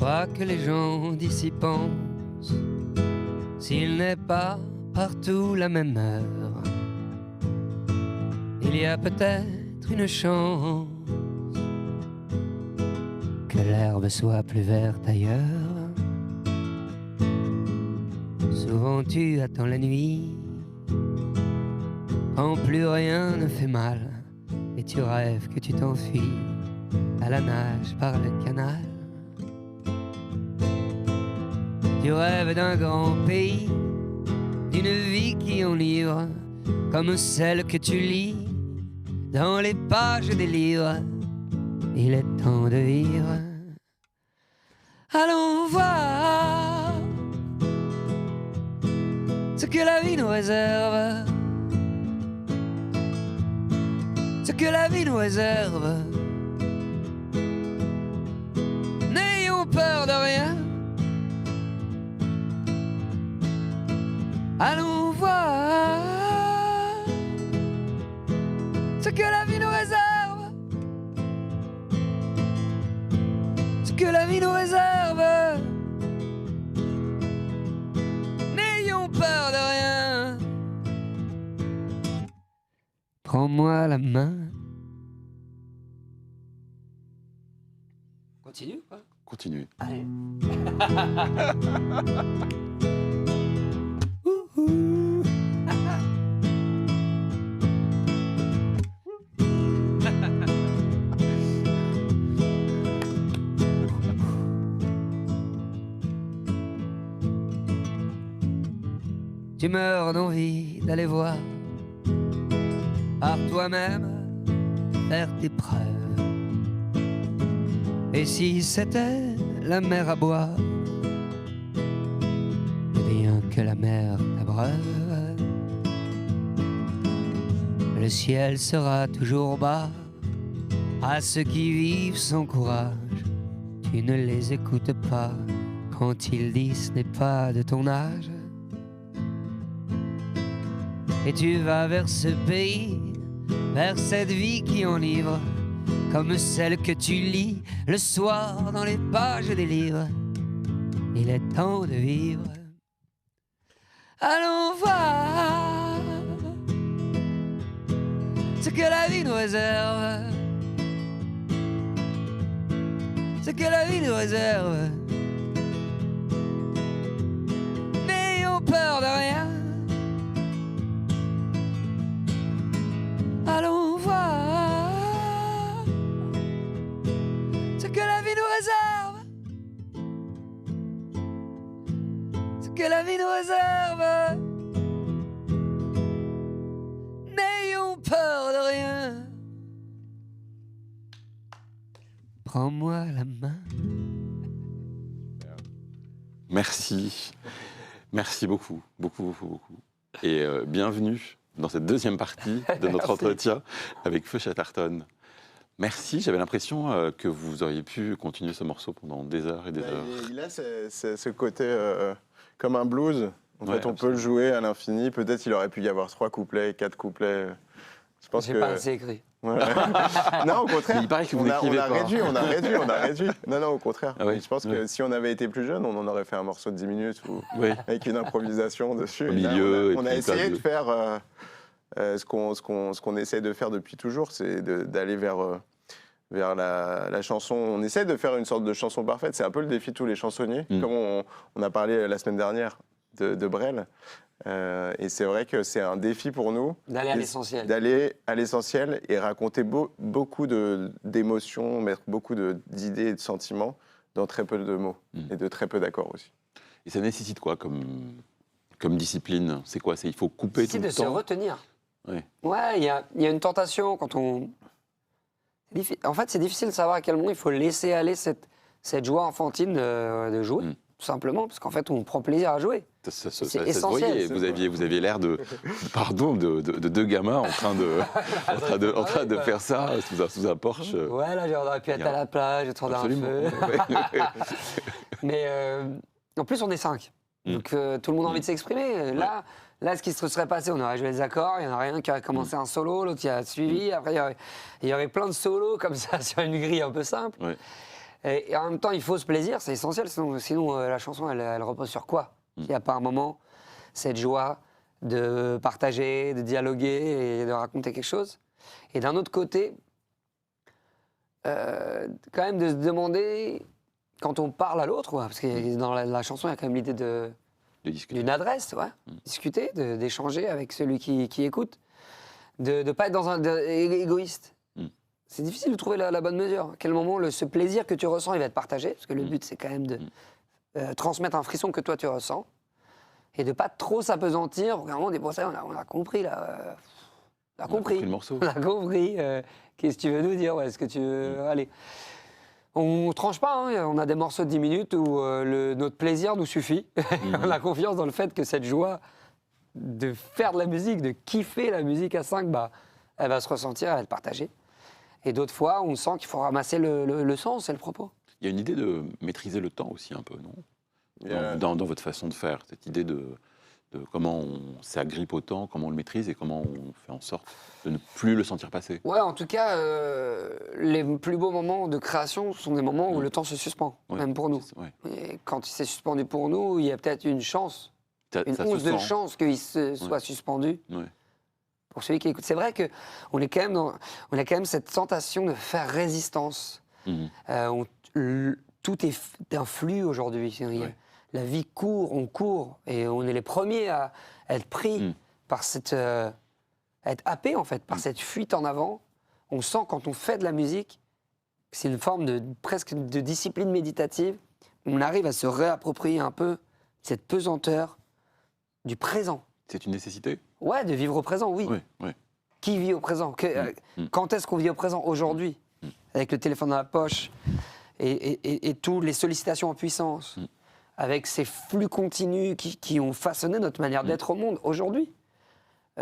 Quoi que les gens d'ici pensent, s'il n'est pas partout la même heure, il y a peut-être une chance que l'herbe soit plus verte ailleurs. Souvent tu attends la nuit, quand plus rien ne fait mal, et tu rêves que tu t'enfuis à la nage par le canal. Tu rêves d'un grand pays, d'une vie qui enivre, comme celle que tu lis dans les pages des livres. Il est temps de vivre. Allons voir ce que la vie nous réserve, ce que la vie nous réserve. N'ayons peur de rien. Allons voir ce que la vie nous réserve, ce que la vie nous réserve. N'ayons peur de rien. Prends-moi la main. Continue ou pas ? Continue. Allez. Tu meurs d'envie d'aller voir par toi-même faire tes preuves. Et si c'était la mer à boire, bien que la mer t'abreuve, le ciel sera toujours bas à ceux qui vivent sans courage. Tu ne les écoutes pas quand ils disent ce n'est pas de ton âge. Et tu vas vers ce pays, vers cette vie qui enivre, comme celle que tu lis le soir dans les pages des livres. Il est temps de vivre. Allons voir ce que la vie nous réserve, ce que la vie nous réserve. N'ayons peur de rien. Allons voir ce que la vie nous réserve, ce que la vie nous réserve. N'ayons peur de rien. Prends-moi la main. Merci. Merci beaucoup, beaucoup, beaucoup, beaucoup. Et bienvenue dans cette deuxième partie de notre entretien avec Feu Chatterton. Merci, j'avais l'impression que vous auriez pu continuer ce morceau pendant des heures et des heures. Il a ce côté comme un blues. En fait, on peut le jouer à l'infini. Peut-être il aurait pu y avoir 3 couplets, 4 couplets. Je pense J'ai que... pas assez écrit. Ouais. Non, au contraire. Mais il paraît que vous on a n'écrivez pas. réduit. Non, au contraire. Ah ouais, je pense que si on avait été plus jeune, on en aurait fait un morceau de 10 minutes avec une improvisation dessus. Au milieu. On a essayé de faire ce qu'on essaie de faire depuis toujours, c'est d'aller vers la chanson. On essaie de faire une sorte de chanson parfaite. C'est un peu le défi de tous les chansonniers. Comme on a parlé la semaine dernière de Brel. Et c'est vrai que c'est un défi pour nous D'aller à l'essentiel. D'aller à l'essentiel et raconter beaucoup d'émotions, mettre beaucoup d'idées et de sentiments dans très peu de mots et de très peu d'accords aussi. Et ça nécessite quoi comme discipline ? C'est quoi ? Il faut couper tout le temps. C'est de se retenir. Ouais. Ouais, il y a une tentation quand on... En fait, c'est difficile de savoir à quel moment il faut laisser aller cette joie enfantine de jouer, tout simplement, parce qu'en fait, on prend plaisir à jouer. Ça c'est se essentiel. voyait. Vous aviez l'air de deux gamins en train de faire ça sous un Porsche. Ouais, là, j'aurais pu être à la plage, autour d'un feu. Mais en plus, on est 5. Donc, tout le monde a envie de s'exprimer. Là, ce qui se serait passé, on aurait joué les accords, il y en a un qui aurait commencé un solo, l'autre qui a suivi. Après, il y aurait plein de solos comme ça sur une grille un peu simple. Et en même temps, il faut ce plaisir, c'est essentiel, sinon la chanson, elle repose sur quoi? Il n'y a pas un moment, cette joie de partager, de dialoguer et de raconter quelque chose. Et d'un autre côté, quand même de se demander, quand on parle à l'autre, parce que dans la chanson, il y a quand même l'idée d'une adresse, discuter, d'échanger avec celui qui écoute, de ne pas être égoïste. C'est difficile de trouver la bonne mesure. À quel moment ce plaisir que tu ressens, il va être partagé, parce que le but, c'est quand même de transmettre un frisson que toi, tu ressens, et de ne pas trop s'apesantir. Vraiment, on a compris, là. On a compris le morceau. On a compris. Qu'est-ce que tu veux nous dire? Est-ce que tu veux... Allez. On ne tranche pas, hein. On a des morceaux de 10 minutes où notre plaisir nous suffit. On a confiance dans le fait que cette joie de faire de la musique, de kiffer la musique à 5, elle va se ressentir, elle va être partagée. Et d'autres fois, on sent qu'il faut ramasser le sens, c'est le propos. Il y a une idée de maîtriser le temps aussi un peu, non? Dans votre façon de faire, cette idée de comment on s'agrippe au temps, comment on le maîtrise et comment on fait en sorte de ne plus le sentir passer. Ouais, en tout cas, les plus beaux moments de création sont des moments où le temps se suspend, même pour nous. Et quand il s'est suspendu pour nous, il y a peut-être une chance, une once de chance qu'il soit suspendu. Pour celui qui écoute. C'est vrai qu'on est quand même a quand même cette sensation de faire résistance. Tout est un flux aujourd'hui. La vie court, on court, et on est les premiers à être pris par à être happés en fait, par cette fuite en avant. On sent quand on fait de la musique, c'est une forme presque de discipline méditative. On arrive à se réapproprier un peu cette pesanteur du présent. C'est une nécessité? Ouais, de vivre au présent, oui. Qui vit au présent? Quand est-ce qu'on vit au présent? Aujourd'hui, avec le téléphone dans la poche et toutes les sollicitations en puissance, avec ces flux continus qui ont façonné notre manière d'être au monde aujourd'hui.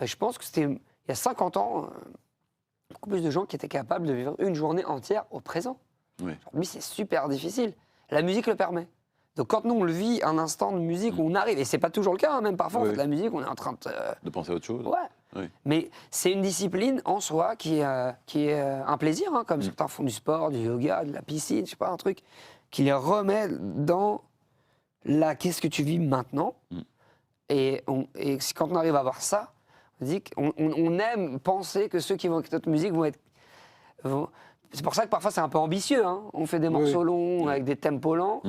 Je pense que c'était, il y a 50 ans, beaucoup plus de gens qui étaient capables de vivre une journée entière au présent. Aujourd'hui, c'est super difficile. La musique le permet. Donc quand nous, on le vit, un instant de musique où on arrive, et c'est pas toujours le cas, hein, même parfois, on fait de la musique, on est en train de penser à autre chose. Mais c'est une discipline en soi qui est un plaisir, hein, comme certains font du sport, du yoga, de la piscine, je sais pas, un truc qui les remet dans qu'est-ce que tu vis maintenant. Et quand on arrive à voir ça, on dit qu'on aime penser que ceux qui vont écouter notre musique vont être... C'est pour ça que parfois c'est un peu ambitieux, hein. On fait des morceaux longs avec des tempos lents.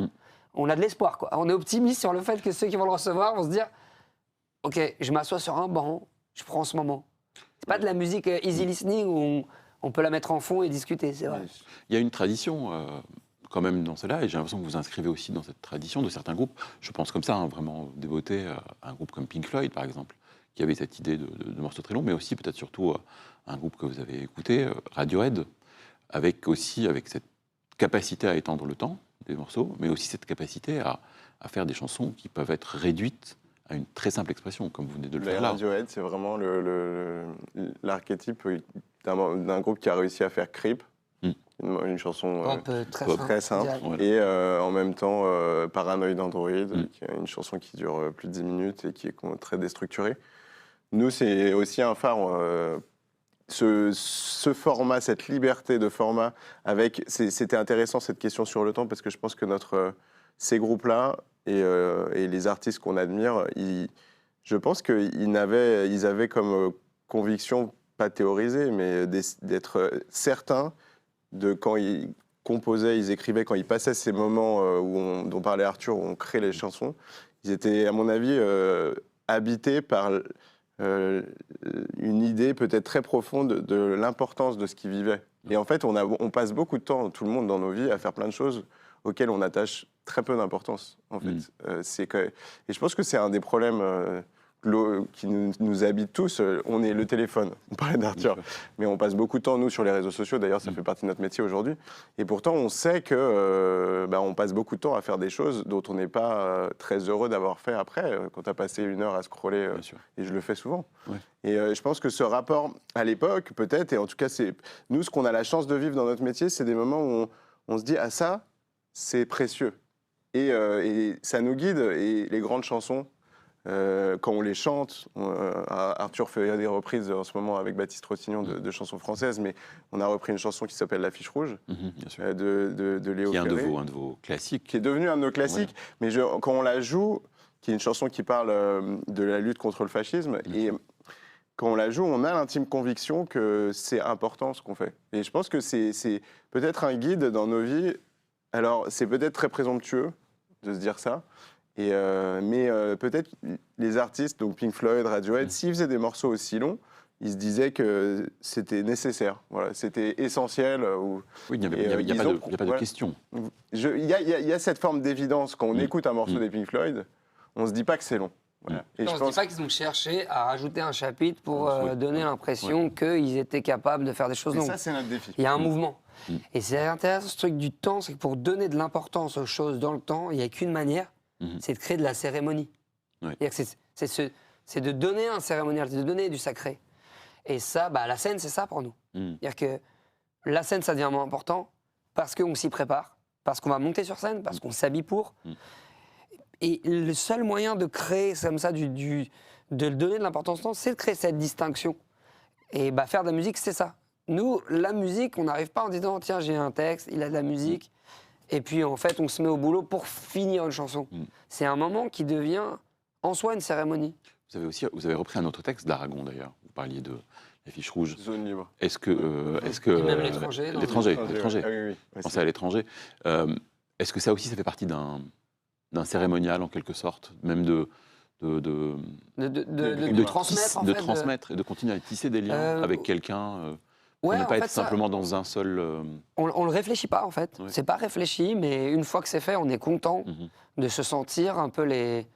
On a de l'espoir, quoi. On est optimiste sur le fait que ceux qui vont le recevoir vont se dire « Ok, je m'assois sur un banc, je prends ce moment ». C'est pas de la musique easy listening où on peut la mettre en fond et discuter, c'est vrai. Il y a une tradition quand même dans cela, et j'ai l'impression que vous inscrivez aussi dans cette tradition de certains groupes. Je pense comme ça, hein, vraiment dévoté à un groupe comme Pink Floyd, par exemple, qui avait cette idée de morceaux très longs, mais aussi peut-être surtout un groupe que vous avez écouté, Radiohead, avec cette capacité à étendre le temps des morceaux, mais aussi cette capacité à faire des chansons qui peuvent être réduites à une très simple expression, comme vous venez de le faire là. Radiohead, c'est vraiment l'archétype d'un groupe qui a réussi à faire Creep, une chanson très simple, et en même temps Paranoid Android, qui est une chanson qui dure plus de 10 minutes et qui est très déstructurée. Nous, c'est aussi un phare... Ce format, cette liberté de format, c'était intéressant cette question sur le temps, parce que je pense que ces groupes-là et les artistes qu'on admire, je pense qu'ils avaient comme conviction, pas théorisée, mais d'être certains de quand ils composaient, ils écrivaient, quand ils passaient ces moments dont parlait Arthur, où on crée les chansons, ils étaient, à mon avis, habités par... une idée peut-être très profonde de l'importance de ce qu'ils vivaient. Et en fait, on passe beaucoup de temps, tout le monde dans nos vies, à faire plein de choses auxquelles on attache très peu d'importance, en fait. Et je pense que c'est un des problèmes qui nous habite tous. On est le téléphone, on parlait d'Arthur, mais on passe beaucoup de temps, nous, sur les réseaux sociaux. D'ailleurs, ça fait partie de notre métier aujourd'hui. Et pourtant, on sait que on passe beaucoup de temps à faire des choses dont on n'est pas très heureux d'avoir fait après, quand tu as passé 1 heure à scroller, et je le fais souvent. Et je pense que ce rapport, à l'époque, peut-être, et en tout cas, nous, ce qu'on a la chance de vivre dans notre métier, c'est des moments où on se dit « Ah, ça, c'est précieux ». Et ça nous guide, et les grandes chansons, quand on les chante. Arthur fait des reprises en ce moment avec Baptiste Rossignon de chansons françaises, mais on a repris une chanson qui s'appelle L'Affiche Rouge Bien sûr. de Léo Qui est Ferré, un de vos classiques. qui est devenu un de nos classiques. Mais quand on la joue, qui est une chanson qui parle de la lutte contre le fascisme, et quand on la joue, on a l'intime conviction que c'est important ce qu'on fait. Et je pense que c'est peut-être un guide dans nos vies. Alors, c'est peut-être très présomptueux de se dire ça, mais peut-être les artistes, donc Pink Floyd, Radiohead, s'ils faisaient des morceaux aussi longs, ils se disaient que c'était nécessaire, voilà, c'était essentiel. Oui, il n'y a pas de question. Il y a cette forme d'évidence. Quand on écoute un morceau des Pink Floyd, on ne se dit pas que c'est long. Voilà. Et on ne se dit pas qu'ils ont cherché à rajouter un chapitre pour donner l'impression qu'ils étaient capables de faire des choses longues. Et ça, c'est notre défi. Il y a un mouvement. Et c'est intéressant ce truc du temps, c'est que pour donner de l'importance aux choses dans le temps, il n'y a qu'une manière, c'est de créer de la cérémonie. C'est de donner un cérémonial, c'est de donner du sacré. Et ça, la scène, c'est ça pour nous. C'est-à-dire que la scène, ça devient moins important parce qu'on s'y prépare, parce qu'on va monter sur scène, parce qu'on s'habille pour. Et le seul moyen de créer comme ça, de donner de l'importance au temps, c'est de créer cette distinction. Et faire de la musique, c'est ça. Nous, la musique, on n'arrive pas en disant « Tiens, j'ai un texte, il a de la musique ». Et puis, en fait, on se met au boulot pour finir une chanson. C'est un moment qui devient, en soi, une cérémonie. Vous avez repris un autre texte d'Aragon, d'ailleurs. Vous parliez de l'Affiche Rouge. Zone libre. Est-ce que Et même l'étranger. L'étranger. Ah oui. Pensez à l'étranger. Est-ce que ça aussi, ça fait partie d'un cérémonial, en quelque sorte, même de transmettre, en fait. De transmettre et de continuer à tisser des liens avec quelqu'un pour ne pas être simplement dans un seul... On le réfléchit pas, en fait. Ouais. C'est pas réfléchi, mais une fois que c'est fait, on est content de se sentir un peu les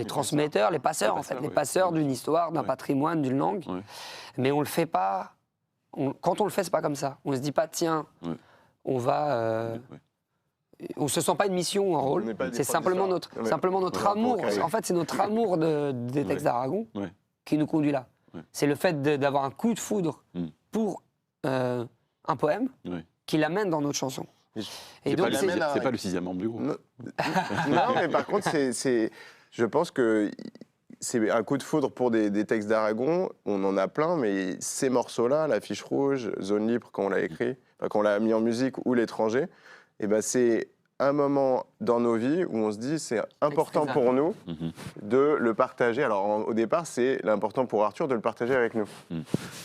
transmetteurs, les passeurs, en fait. Les passeurs d'une histoire, d'un patrimoine, d'une langue. Ouais. Mais on le fait pas... Quand on le fait, c'est pas comme ça. On se dit pas, tiens, on va... On se sent pas une mission ou un rôle, c'est simplement notre amour. En fait, c'est notre amour des textes d'Aragon qui nous conduit là. C'est le fait d'avoir un coup de foudre pour un poème qui l'amène dans notre chanson. C'est pas le 6e membre du groupe. Non, mais par contre, je pense que c'est un coup de foudre pour des textes d'Aragon. On en a plein, mais ces morceaux-là, L'Affiche Rouge, Zone Libre, quand on l'a écrit, quand on l'a mis en musique, ou L'étranger, c'est un moment dans nos vies où on se dit c'est important pour nous de le partager. Alors au départ, c'est l'important pour Arthur de le partager avec nous.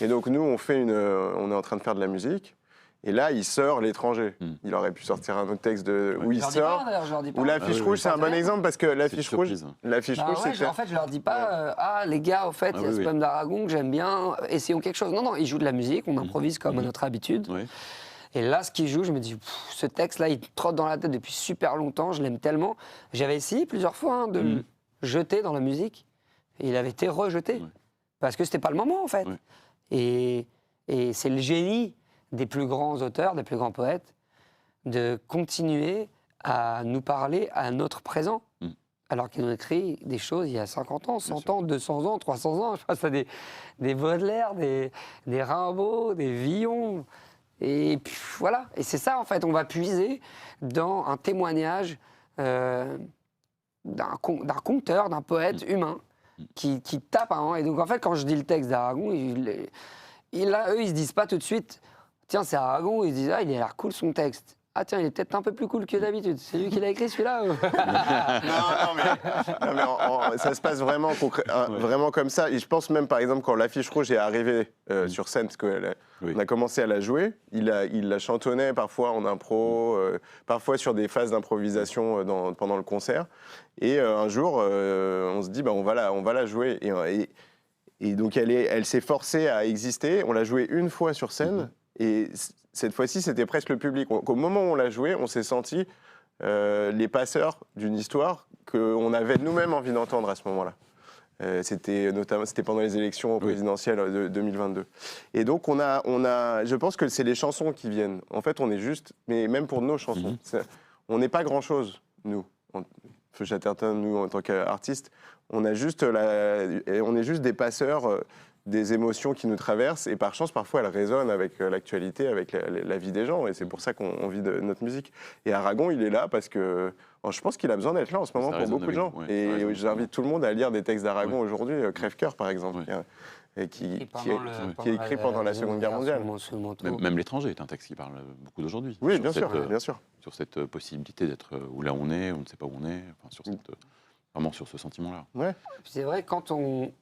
Et donc nous, on est en train de faire de la musique. Et là, il sort L'étranger. Il aurait pu sortir un autre texte où il sort. Ou L'Affiche Rouge, c'est un bon exemple parce que L'Affiche Rouge, c'est en fait, je leur dis pas les gars, au fait, il y a ce poème d'Aragon que j'aime bien, essayons quelque chose. Non, ils jouent de la musique, on improvise comme à notre habitude. Et là, ce qu'il joue, je me dis, ce texte-là, il trotte dans la tête depuis super longtemps, je l'aime tellement. J'avais essayé plusieurs fois de le jeter dans la musique, et il avait été rejeté, parce que c'était pas le moment, en fait. Et c'est le génie des plus grands auteurs, des plus grands poètes, de continuer à nous parler à notre présent. Alors qu'ils ont écrit des choses il y a 50 ans, 100 ans, 200 ans, 300 ans. Je pense à des Baudelaire, des Rimbaud, des Villon. Et puis voilà. Et c'est ça, en fait. On va puiser dans un témoignage d'un conteur, d'un poète humain qui tape un moment. Et donc, en fait, quand je dis le texte d'Aragon, eux, ils se disent pas tout de suite « Tiens, c'est Aragon ». Ils se disent « Ah, il a l'air cool, son texte ». Ah tiens, il est peut-être un peu plus cool que d'habitude. C'est lui qui l'a écrit celui-là non, mais ça se passe vraiment, vraiment comme ça. Et je pense même, par exemple, quand L'Affiche Rouge est arrivée sur scène, parce qu'on a commencé à la jouer, il la chantonnait parfois en impro, parfois sur des phases d'improvisation pendant le concert. Et un jour, on se dit, on va la jouer. Et donc, elle s'est forcée à exister. On l'a jouée une fois sur scène. Et cette fois-ci, c'était presque le public. Au moment où on l'a joué, on s'est senti les passeurs d'une histoire qu'on avait nous-mêmes envie d'entendre à ce moment-là. C'était pendant les élections présidentielles de 2022. Et donc, je pense que c'est les chansons qui viennent. En fait, on est juste, mais même pour nos chansons, on n'est pas grand-chose, nous. Feu Chatterton, nous, en tant qu'artistes, on est juste des passeurs des émotions qui nous traversent et par chance parfois elles résonnent avec l'actualité, avec la vie des gens et c'est pour ça qu'on vit de notre musique. Et Aragon il est là parce que je pense qu'il a besoin d'être là en ce moment pour beaucoup de gens. Et j'invite tout le monde à lire des textes d'Aragon aujourd'hui, Crève-cœur par exemple, et qui est écrit pendant la Seconde Guerre mondiale. Même l'étranger est un texte qui parle beaucoup d'aujourd'hui. Oui, bien sûr. Sur cette possibilité d'être où là on est, on ne sait pas où on est, enfin, vraiment sur ce sentiment-là. Ouais. C'est vrai, quand en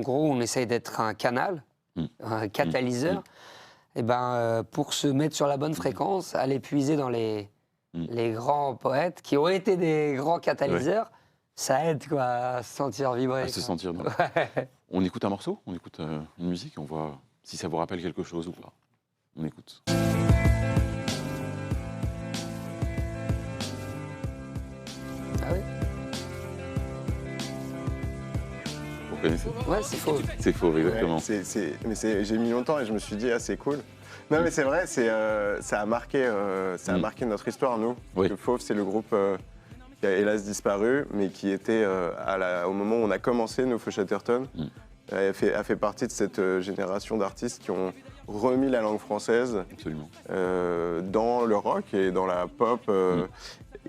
gros, on essaye d'être un canal, un catalyseur, et pour se mettre sur la bonne fréquence, aller puiser dans les grands poètes qui ont été des grands catalyseurs, ça aide quoi, à se sentir vibrer. À se sentir bien. On écoute un morceau, on écoute une musique, on voit si ça vous rappelle quelque chose ou pas. On écoute. Ah oui. Vous connaissez ? Ouais, c'est faux. C'est faux, exactement. Ouais, j'ai mis longtemps et je me suis dit, ah, c'est cool. Non, mais c'est vrai, ça a marqué notre histoire, nous. Oui. Le Fauve, c'est le groupe qui a hélas disparu, mais qui était, au moment où on a commencé, nous, Feu Chatterton, a fait partie de cette génération d'artistes qui ont remis la langue française dans le rock et dans la pop.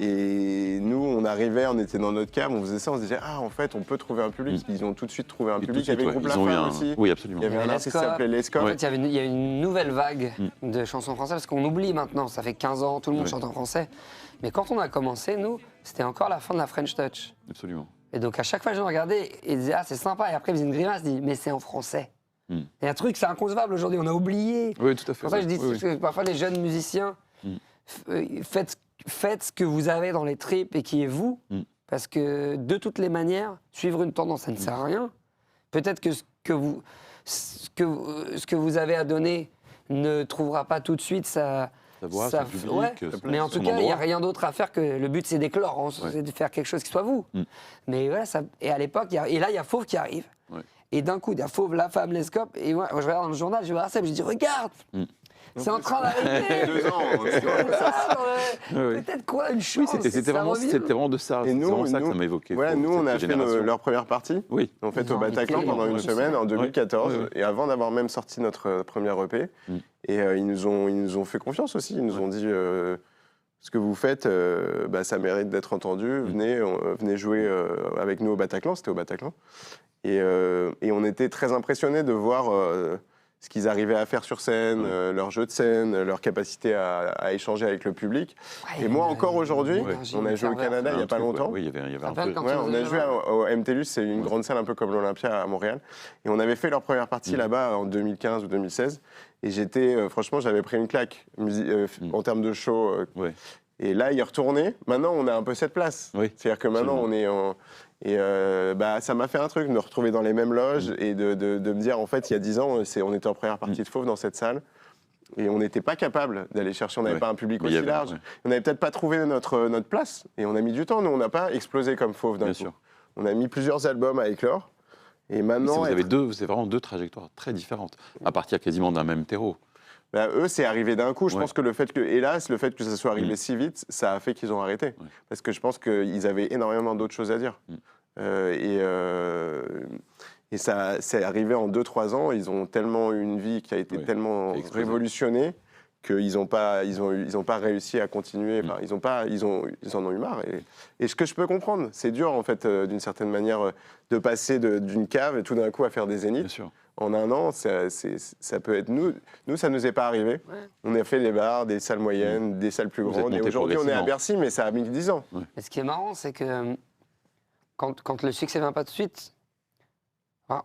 Et nous, on arrivait, on était dans notre cave, on faisait ça, on se disait, ah, en fait, on peut trouver un public. Ils ont tout de suite trouvé un public. Il y avait le groupe La Femme aussi. Oui, absolument. Il y avait un artiste qui s'appelait Lescott. En fait, il y a une nouvelle vague de chansons françaises, parce qu'on oublie maintenant, ça fait 15 ans, tout le monde chante en français. Mais quand on a commencé, nous, c'était encore la fin de la French Touch. Absolument. Et donc, à chaque fois, je regardais et disais, ah, c'est sympa. Et après, ils faisaient une grimace, ils disaient, mais c'est en français. Et un truc, c'est inconcevable aujourd'hui, on a oublié. Oui, tout à fait. Pour ça, je dis que parfois, les jeunes musiciens, faites ce que vous avez dans les tripes et qui est vous. Parce que, de toutes les manières, suivre une tendance, ça ne sert à rien. Peut-être que ce que vous avez à donner ne trouvera pas tout de suite sa public, mais en tout cas, il n'y a rien d'autre à faire que le but, c'est d'éclore, c'est de faire quelque chose qui soit vous. Mais voilà, et à l'époque, et là, il y a Fauve qui arrive. Et d'un coup, il y a Fauve, La Femme, Lescott. Et moi, je regarde dans le journal, je vois ça, je dis, regarde, c'est en train d'arriver. 2 ans. Peut-être quoi, une chance. Oui, c'était vraiment de ça. Et nous, ça que ça m'a évoqué. Ouais, nous, on a fait leur première partie. Oui. En fait, au Bataclan pendant une semaine, en 2014. Oui. Et avant d'avoir même sorti notre première EP. Et ils nous ont fait confiance aussi. Ils nous ont dit, ce que vous faites, ça mérite d'être entendu. Venez jouer avec nous au Bataclan. C'était au Bataclan. Et on était très impressionnés de voir ce qu'ils arrivaient à faire sur scène, leur jeu de scène, leur capacité à échanger avec le public. Et moi, encore aujourd'hui, on a joué au Canada il n'y a pas longtemps. Oui, il y avait un peu. On a joué au MTLUS, c'est une grande salle un peu comme l'Olympia à Montréal. Et on avait fait leur première partie là-bas en 2015 ou 2016. Et franchement, j'avais pris une claque en termes de show. Et là, y retourner. Maintenant, on a un peu cette place. C'est-à-dire que maintenant, on est en... Et ça m'a fait un truc de me retrouver dans les mêmes loges et de me dire, en fait, il y a 10 ans, on était en première partie de Fauve dans cette salle et on n'était pas capable d'aller chercher, on n'avait pas un public aussi large. On n'avait peut-être pas trouvé notre place et on a mis du temps. Nous, on n'a pas explosé comme Fauve d'un coup. On a mis plusieurs albums à éclore et maintenant... C'est vraiment 2 trajectoires très différentes, à partir quasiment d'un même terreau. Eux, c'est arrivé d'un coup. Je pense que le fait que ça soit arrivé si vite, ça a fait qu'ils ont arrêté. Parce que je pense qu'ils avaient énormément d'autres choses à dire. Et ça, c'est arrivé en 2-3 ans. Ils ont tellement eu une vie qui a été tellement révolutionnée qu'ils n'ont pas réussi à continuer. Enfin, ils en ont eu marre. Et ce que je peux comprendre, c'est dur, en fait, d'une certaine manière, de passer d'une cave et tout d'un coup à faire des zéniths. Bien sûr. En un an, ça peut être... Nous, ça ne nous est pas arrivé. On a fait des bars, des salles moyennes, des salles plus grandes. Et aujourd'hui, on est à Bercy, mais ça a mis 10 ans. Mais ce qui est marrant, c'est que quand le succès ne vient pas de suite,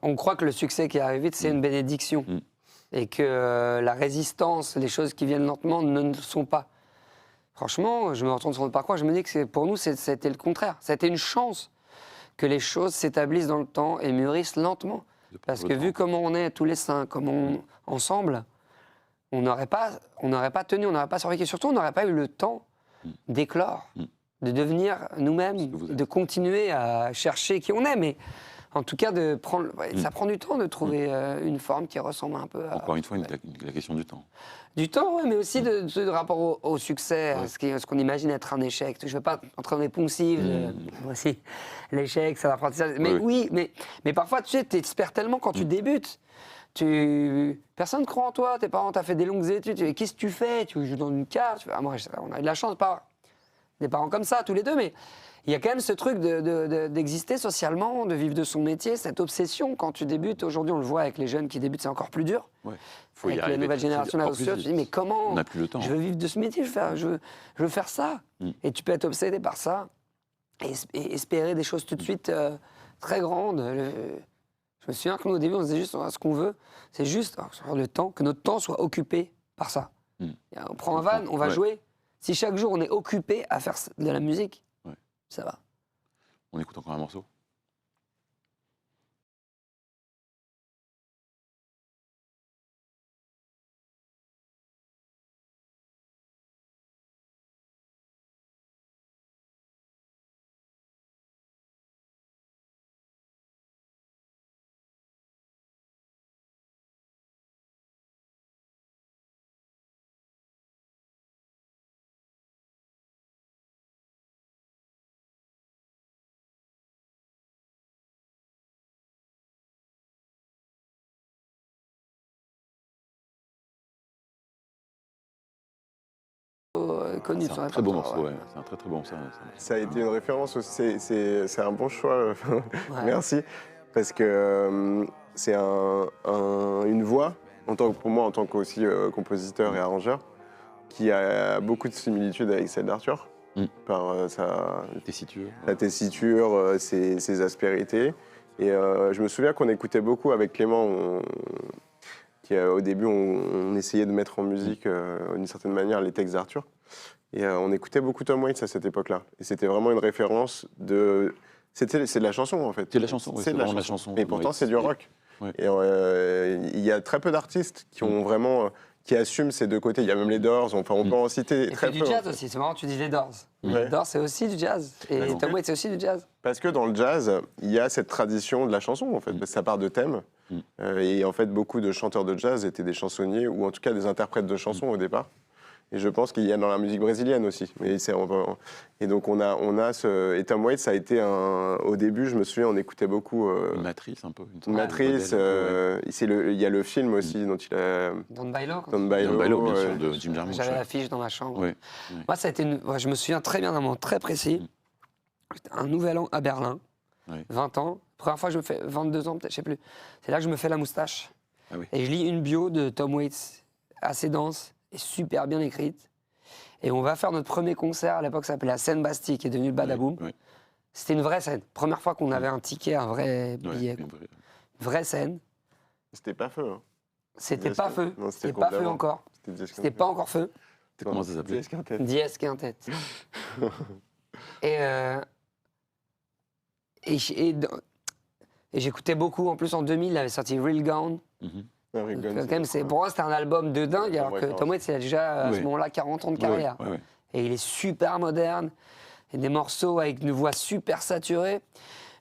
on croit que le succès qui arrive vite, c'est une bénédiction. Et que la résistance, les choses qui viennent lentement ne le sont pas. Franchement, je me retourne sur notre parcours, je me dis que pour nous, c'était le contraire. C'était une chance que les choses s'établissent dans le temps et mûrissent lentement. Parce que vu comment on est tous les 5, ensemble, on n'aurait pas tenu, on n'aurait pas survécu. Surtout, on n'aurait pas eu le temps d'éclore, de devenir nous-mêmes, de continuer à chercher qui on est. Mais En tout cas, ça prend du temps de trouver une forme qui ressemble un peu à... Encore une fois, la question du temps. Du temps, oui, mais aussi de rapport au succès, ce qu'on imagine être un échec. Je ne veux pas entrer dans les poncifs, voici l'échec, c'est l'apprentissage. Mais oui, mais parfois, tu sais, tu espères tellement quand tu débutes. Personne ne croit en toi, tes parents t'ont fait des longues études, qu'est-ce que tu fais? Tu joues dans une cave, moi, on a eu de la chance de pas avoir des parents comme ça, tous les deux, mais il y a quand même ce truc d'exister socialement, de vivre de son métier, cette obsession quand tu débutes. Aujourd'hui, on le voit avec les jeunes qui débutent, c'est encore plus dur. Ouais. Faut avec la nouvelle génération, là, tu dis, mais comment on n'a plus le temps. Je veux vivre de ce métier, je veux faire ça. Et tu peux être obsédé par ça et espérer des choses tout de suite très grandes. Je me souviens que nous, au début, on se disait juste ce qu'on veut, c'est juste que notre temps soit occupé par ça. On prend un van, on va jouer. Si chaque jour, on est occupé à faire de la musique, ça va. On écoute encore un morceau. Connu, c'est un très beau morceau, ouais. C'est un très très bon. Ça a été une référence aussi, c'est un bon choix, merci, parce que c'est une voix, pour moi en tant qu'aussi compositeur et arrangeur, qui a beaucoup de similitudes avec celle d'Arthur, par sa tessiture, ses aspérités. Et je me souviens qu'on écoutait beaucoup avec Clément, au début on essayait de mettre en musique d'une certaine manière les textes d'Arthur. Et on écoutait beaucoup Tom Waits à cette époque-là. Et c'était vraiment une référence de... C'est de la chanson, en fait. C'est de la chanson, c'est vraiment de la chanson. Et pourtant, c'est du rock. Ouais. Et il y a très peu d'artistes qui ont vraiment... qui assument ces deux côtés. Il y a même les Doors, enfin, on peut en citer très peu. Et du jazz aussi, c'est marrant, tu dis les Doors. Les Doors, c'est aussi du jazz. Et Tom Waits, c'est aussi du jazz. Parce que dans le jazz, il y a cette tradition de la chanson, en fait. Parce que ça part de thèmes. Et en fait, beaucoup de chanteurs de jazz étaient des chansonniers, ou en tout cas des interprètes de chansons au départ. Et je pense qu'il y a dans la musique brésilienne aussi. Et donc on a ce... Et Tom Waits, ça a été au début, je me souviens, on écoutait beaucoup... Une matrice un peu. Une matrice. Il y a le film aussi dont il a... Don Bailo. Don Bailo, bien sûr, de Jim Jarmusch. J'avais l'affiche dans ma chambre. Ouais. Moi, ça a été je me souviens très bien d'un moment très précis. C'était un nouvel an à Berlin, 20 ans. Première fois que je me fais 22 ans, peut-être, je sais plus. C'est là que je me fais la moustache. Ah oui. Et je lis une bio de Tom Waits, assez dense et super bien écrite. Et on va faire notre premier concert, à l'époque ça s'appelait la Scène Bastille, qui est devenu le Badaboom. C'était une vraie scène. Première fois qu'on avait un ticket, un vrai billet. Une vraie scène. C'était pas feu. Hein. C'était pas feu. C'était pas feu encore. C'était pas encore feu. Comment ça s'appelait? Diez Quintet. Et j'écoutais beaucoup. En plus, en 2000, il avait sorti Real Gone. Pour moi, c'était un album de dingue, alors que Tom Waits, il a déjà à ce moment-là 40 ans de carrière. Et il est super moderne, et des morceaux avec une voix super saturée,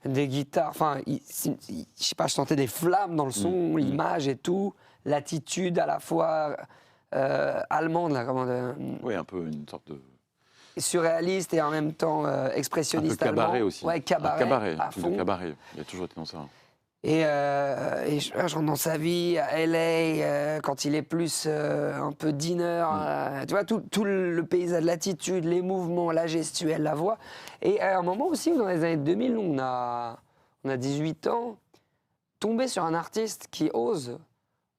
des guitares, enfin, je sais pas, je sentais des flammes dans le son, l'image et tout, l'attitude à la fois allemande, là, oui, un peu une sorte de... surréaliste et en même temps expressionniste. Un peu cabaret aussi. Ouais, cabaret. À fond. Cabaret, il a toujours été dans ça. Et je rentre dans sa vie à LA, quand il est plus un peu dîner, tu vois, tout le paysage, l'attitude, les mouvements, la gestuelle, la voix. Et à un moment aussi, dans les années 2000, on a 18 ans, tomber sur un artiste qui ose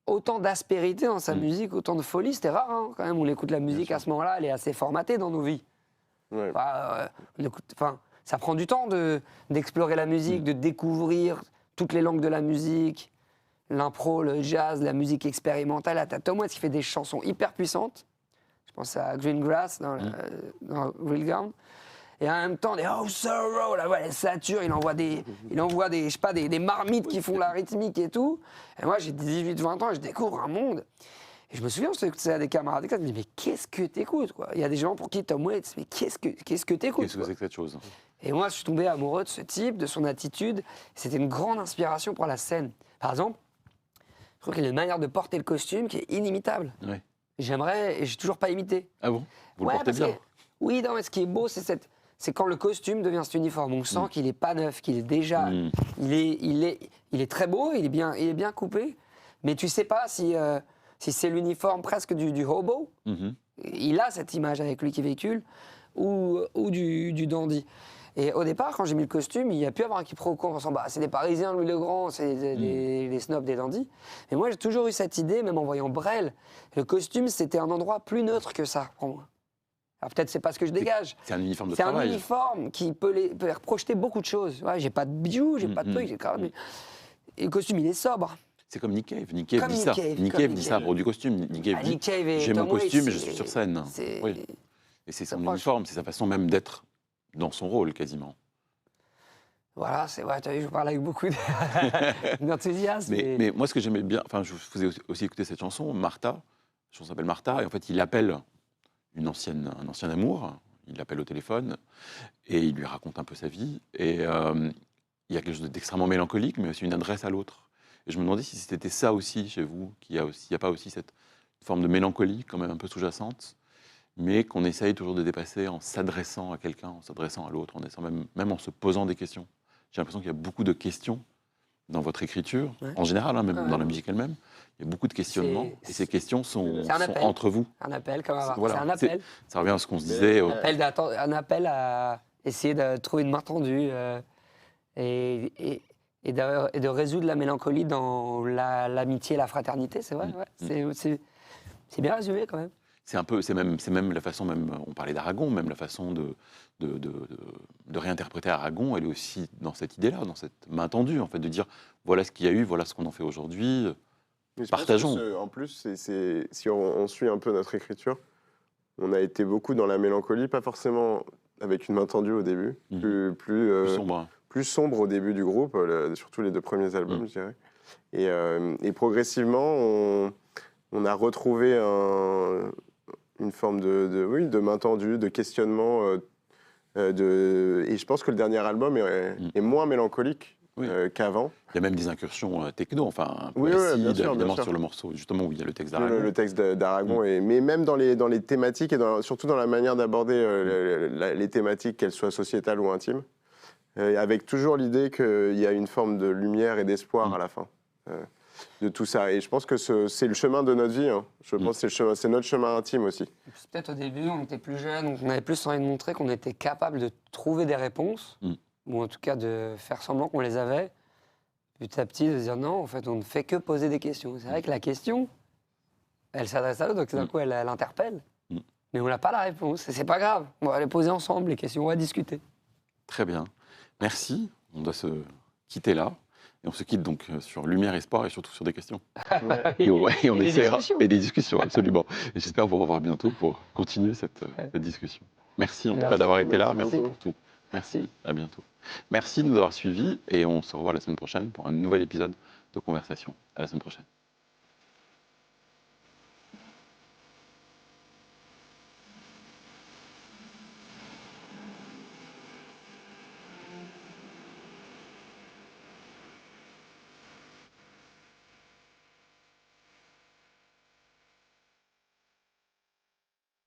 autant d'aspérité dans sa musique, autant de folie, c'était rare, hein, quand même. On écoute la musique à ce moment-là, elle est assez formatée dans nos vies. Ouais. Ça prend du temps d'explorer la musique, de découvrir toutes les langues de la musique, l'impro, le jazz, la musique expérimentale. Là, t'as Tom Waits qui fait des chansons hyper puissantes. Je pense à Green Grass dans Real Gone. Et en même temps, des Oh Sorrow, la voix elle sature, il envoie des je sais pas, des marmites qui font la rythmique et tout. Et moi, j'ai 18-20 ans et je découvre un monde. Et je me souviens, c'est à des camarades qui me disaient, mais qu'est-ce que t'écoutes, quoi? Il y a des gens pour qui Tom Waits, mais qu'est-ce que t'écoutes? Qu'est-ce que c'est que cette chose? Et moi, je suis tombé amoureux de ce type, de son attitude. C'était une grande inspiration pour la scène. Par exemple, je trouve qu'il a une manière de porter le costume qui est inimitable. Ouais. J'aimerais, et j'ai toujours pas imité. Ah bon? Vous le Ouais, portez parce bien? que- Oui, non, mais ce qui est beau, c'est quand le costume devient cet uniforme. On sent qu'il est pas neuf, qu'il est déjà, il est très beau, il est bien coupé, mais tu sais pas si c'est l'uniforme presque du hobo. Mhm. Il a cette image avec lui qui véhicule ou du dandy. Et au départ, quand j'ai mis le costume, il y a pu avoir un quiproquo en pensant bah, c'est des Parisiens, Louis le Grand, c'est les snobs des dandys. Mais moi, j'ai toujours eu cette idée, même en voyant Brel, le costume, c'était un endroit plus neutre que ça pour moi. Alors peut-être c'est pas ce que je dégage. C'est un uniforme de C'est un travail. uniforme qui peut projeter beaucoup de choses. Ouais, j'ai pas de bijoux, j'ai pas de trucs, j'ai quand même... Et le costume, il est sobre. C'est comme Nick Cave. Nick Cave Comme dit Nick ça. Cave, Nick comme Cave Nick dit ça Cave. pour du costume. Nick Cave dit Nick Cave et j'ai mon Tom Waits, costume et je suis sur scène. c'est- Oui. Et c'est son proche. uniforme, c'est sa façon même d'être dans son rôle quasiment. Voilà, t'as vu, je parle avec beaucoup d'enthousiasme. Mais moi, ce que j'aimais bien, enfin, je vous faisais aussi écouter cette chanson, Martha. La chanson s'appelle Martha, et en fait, il appelle un ancien amour, il l'appelle au téléphone, et il lui raconte un peu sa vie. Et il y a quelque chose d'extrêmement mélancolique, mais aussi une adresse à l'autre. Et je me demandais si c'était ça aussi chez vous, qu'il n'y a pas aussi cette forme de mélancolie, quand même un peu sous-jacente, mais qu'on essaye toujours de dépasser en s'adressant à quelqu'un, en s'adressant à l'autre, même en se posant des questions. J'ai l'impression qu'il y a beaucoup de questions dans votre écriture, en général, même dans la musique elle-même. Il y a beaucoup de questionnements, et ces questions sont entre vous. Un appel, comme avant. Voilà, C'est un appel. Ça revient à ce qu'on se disait. Un appel à essayer de trouver une main tendue et de résoudre la mélancolie dans l'amitié et la fraternité, c'est vrai. Ouais. C'est bien résumé quand même. C'est même la façon, on parlait d'Aragon, même la façon de réinterpréter Aragon, elle est aussi dans cette idée-là, dans cette main tendue, en fait, de dire voilà ce qu'il y a eu, voilà ce qu'on en fait aujourd'hui, partageons. En plus, si on suit un peu notre écriture, on a été beaucoup dans la mélancolie, pas forcément avec une main tendue au début, plus sombre au début du groupe, surtout les 2 premiers albums, je dirais. Et progressivement, on a retrouvé une forme de main tendue, de questionnement. Et je pense que le dernier album est moins mélancolique qu'avant. Il y a même des incursions techno, enfin, un peu bien acide, sûr, évidemment, bien sûr. sur le morceau, justement, où il y a le texte d'Aragon. Le texte d'Aragon, mais même dans les thématiques, et surtout dans la manière d'aborder les thématiques, qu'elles soient sociétales ou intimes, avec toujours l'idée qu'il y a une forme de lumière et d'espoir à la fin. De tout ça. Et je pense que c'est le chemin de notre vie. Hein. Je pense que c'est notre chemin intime aussi. Peut-être au début, on était plus jeunes, donc on avait plus envie de montrer qu'on était capable de trouver des réponses, ou en tout cas de faire semblant qu'on les avait. Petit à petit, de se dire non, en fait, on ne fait que poser des questions. C'est vrai que la question, elle s'adresse à l'autre, donc d'un coup, elle interpelle. Mais on n'a pas la réponse, et c'est pas grave. On va les poser ensemble, les questions, on va discuter. Très bien. Merci. On doit se quitter là. Et on se quitte donc sur lumière, espoir et surtout sur des questions. Et on essaiera. Et des discussions, absolument. Et j'espère vous revoir bientôt pour continuer cette discussion. Merci en tout cas d'avoir été là. Merci pour tout. Merci. À bientôt. Merci de nous avoir suivis et on se revoit la semaine prochaine pour un nouvel épisode de Conversation. À la semaine prochaine.